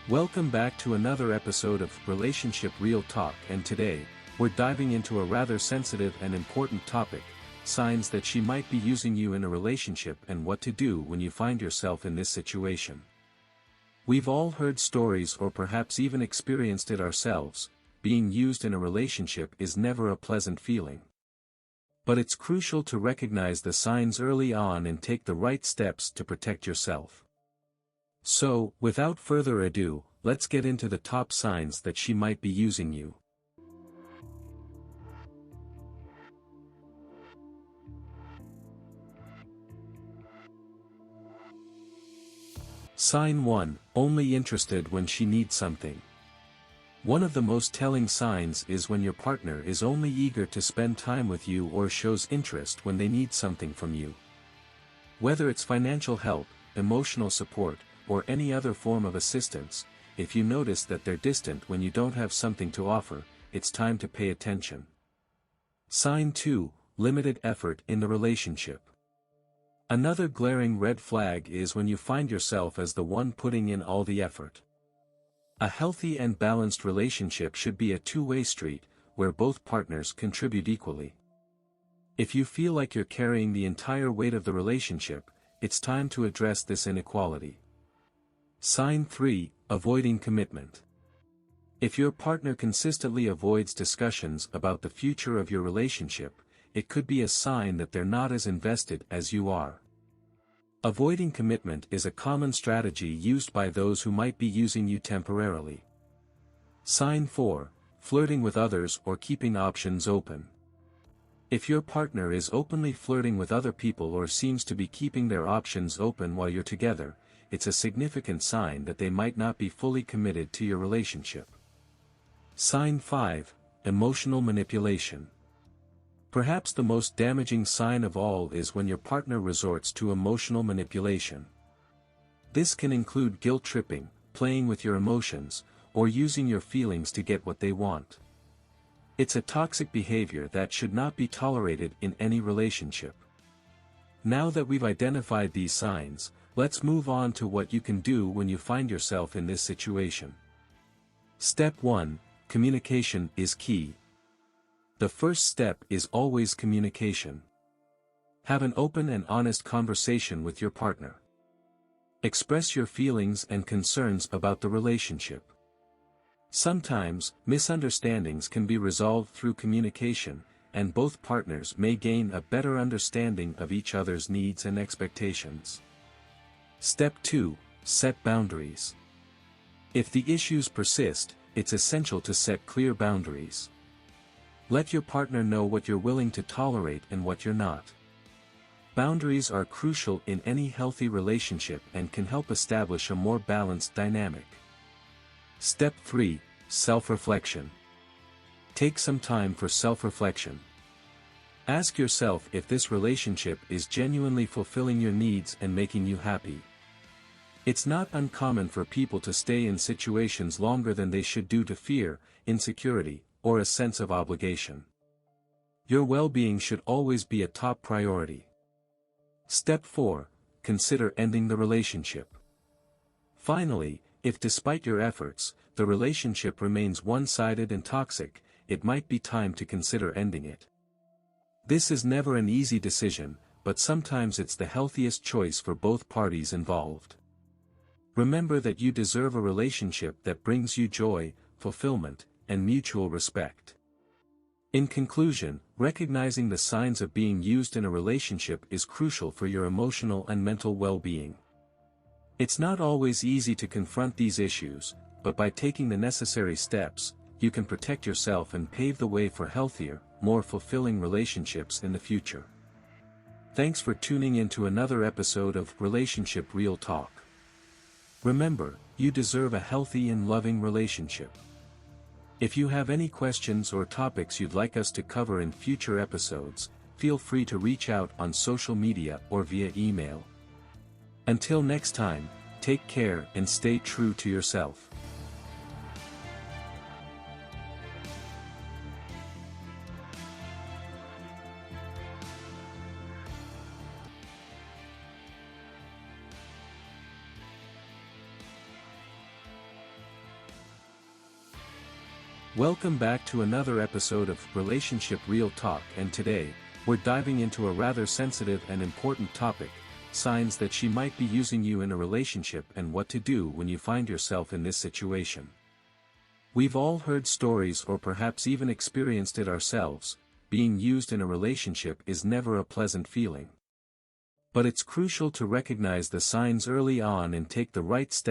Welcome back to another episode of Relationship Real Talk, and today, we're diving into a rather sensitive and important topic: signs that she might be using you in a relationship and what to do when you find yourself in this situation. We've all heard stories or perhaps even experienced it ourselves. Being used in a relationship is never a pleasant feeling. But it's crucial to recognize the signs early on and take the right steps to protect yourself. So, without further ado, let's get into the top signs that she might be using you. Sign 1: only interested when she needs something. One of the most telling signs is when your partner is only eager to spend time with you or shows interest when they need something from you. Whether it's financial help, emotional support, or any other form of assistance, if you notice that they're distant when you don't have something to offer, it's time to pay attention. Sign 2: limited effort in the relationship. Another glaring red flag is when you find yourself as the one putting in all the effort. A healthy and balanced relationship should be a two-way street, where both partners contribute equally. If you feel like you're carrying the entire weight of the relationship, it's time to address this inequality. Sign 3: avoiding commitment. If your partner consistently avoids discussions about the future of your relationship, it could be a sign that they're not as invested as you are. Avoiding commitment is a common strategy used by those who might be using you temporarily. Sign 4: flirting with others or keeping options open. If your partner is openly flirting with other people or seems to be keeping their options open while you're together, it's a significant sign that they might not be fully committed to your relationship. Sign 5: emotional manipulation. Perhaps the most damaging sign of all is when your partner resorts to emotional manipulation. This can include guilt-tripping, playing with your emotions, or using your feelings to get what they want. It's a toxic behavior that should not be tolerated in any relationship. Now that we've identified these signs, let's move on to what you can do when you find yourself in this situation. Step 1: communication is key. The first step is always communication. Have an open and honest conversation with your partner. Express your feelings and concerns about the relationship. Sometimes, misunderstandings can be resolved through communication, and both partners may gain a better understanding of each other's needs and expectations. Step 2: set boundaries. If the issues persist, it's essential to set clear boundaries. Let your partner know what you're willing to tolerate and what you're not. Boundaries are crucial in any healthy relationship and can help establish a more balanced dynamic. Step 3: self-reflection. Take some time for self-reflection. Ask yourself if this relationship is genuinely fulfilling your needs and making you happy. It's not uncommon for people to stay in situations longer than they should due to fear, insecurity, or a sense of obligation. Your well-being should always be a top priority. Step 4: consider ending the relationship. Finally, if despite your efforts, the relationship remains one-sided and toxic, it might be time to consider ending it. This is never an easy decision, but sometimes it's the healthiest choice for both parties involved. Remember that you deserve a relationship that brings you joy, fulfillment, and mutual respect. In conclusion, recognizing the signs of being used in a relationship is crucial for your emotional and mental well-being. It's not always easy to confront these issues, but by taking the necessary steps, you can protect yourself and pave the way for healthier, more fulfilling relationships in the future. Thanks for tuning in to another episode of Relationship Real Talk. Remember, you deserve a healthy and loving relationship. If you have any questions or topics you'd like us to cover in future episodes, feel free to reach out on social media or via email. Until next time, take care and stay true to yourself. Welcome back to another episode of Relationship Real Talk, and today, we're diving into a rather sensitive and important topic: signs that she might be using you in a relationship and what to do when you find yourself in this situation. We've all heard stories or perhaps even experienced it ourselves. Being used in a relationship is never a pleasant feeling. But it's crucial to recognize the signs early on and take the right steps